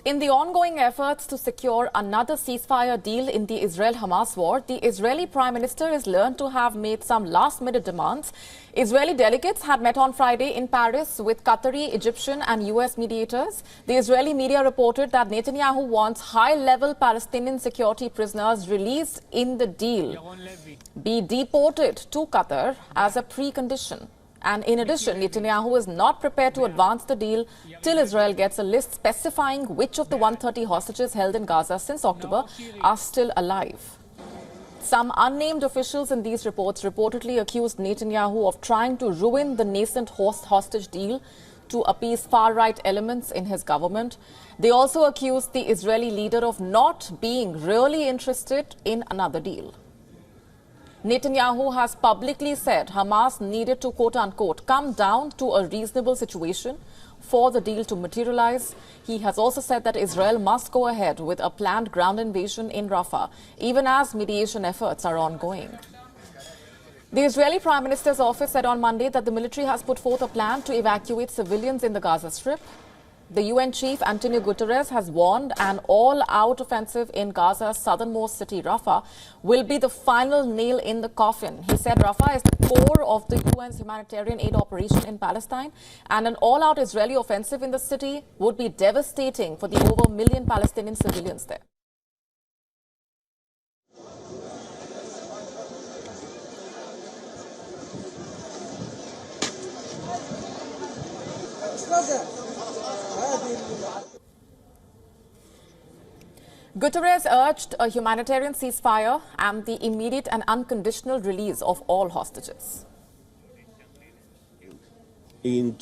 In the ongoing efforts to secure another ceasefire deal in the Israel-Hamas war, the Israeli Prime Minister is learned to have made some last-minute demands. Israeli delegates had met on Friday in Paris with Qatari, Egyptian and US mediators. The Israeli media reported that Netanyahu wants high-level Palestinian security prisoners released in the deal be deported to Qatar as a precondition. And in addition, Netanyahu is not prepared to advance the deal till Israel gets a list specifying which of the 130 hostages held in Gaza since October are still alive. Some unnamed officials in these reports reportedly accused Netanyahu of trying to ruin the nascent hostage deal to appease far-right elements in his government. They also accused the Israeli leader of not being really interested in another deal. Netanyahu has publicly said Hamas needed to, quote-unquote, come down to a reasonable situation for the deal to materialize. He has also said that Israel must go ahead with a planned ground invasion in Rafah, even as mediation efforts are ongoing. The Israeli Prime Minister's office said on Monday that the military has put forth a plan to evacuate civilians in the Gaza Strip. The UN chief, Antonio Guterres, has warned an all-out offensive in Gaza's southernmost city, Rafah, will be the final nail in the coffin. He said Rafah is the core of the UN's humanitarian aid operation in Palestine, and an all-out Israeli offensive in the city would be devastating for the over 1 million Palestinian civilians there. Guterres urged a humanitarian ceasefire and the immediate and unconditional release of all hostages. And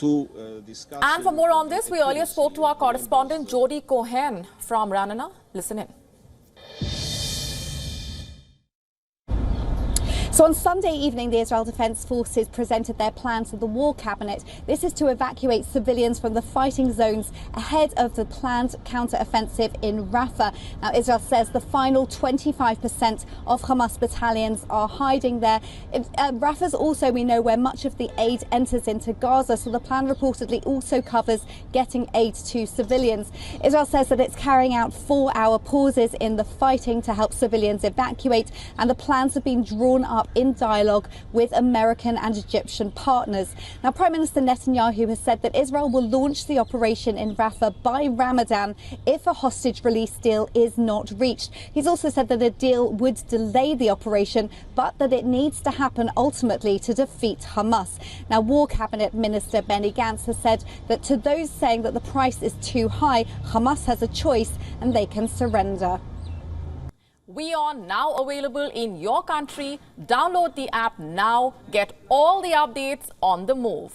for more on this, we earlier spoke to our correspondent Jody Cohen from Ranana. Listen in. So on Sunday evening, the Israel Defense Forces presented their plan to the War Cabinet. This is to evacuate civilians from the fighting zones ahead of the planned counter-offensive in Rafah. Now, Israel says the final 25% of Hamas battalions are hiding there. Rafah's also, we know, where much of the aid enters into Gaza, so the plan reportedly also covers getting aid to civilians. Israel says that it's carrying out 4-hour pauses in the fighting to help civilians evacuate, and the plans have been drawn up in dialogue with American and Egyptian partners. Now, Prime Minister Netanyahu has said that Israel will launch the operation in Rafah by Ramadan if a hostage release deal is not reached. He's also said that a deal would delay the operation, but that it needs to happen ultimately to defeat Hamas. Now, War Cabinet Minister Benny Gantz has said that to those saying that the price is too high, Hamas has a choice and they can surrender. WION now available in your country. Download the app now. Get all the updates on the move.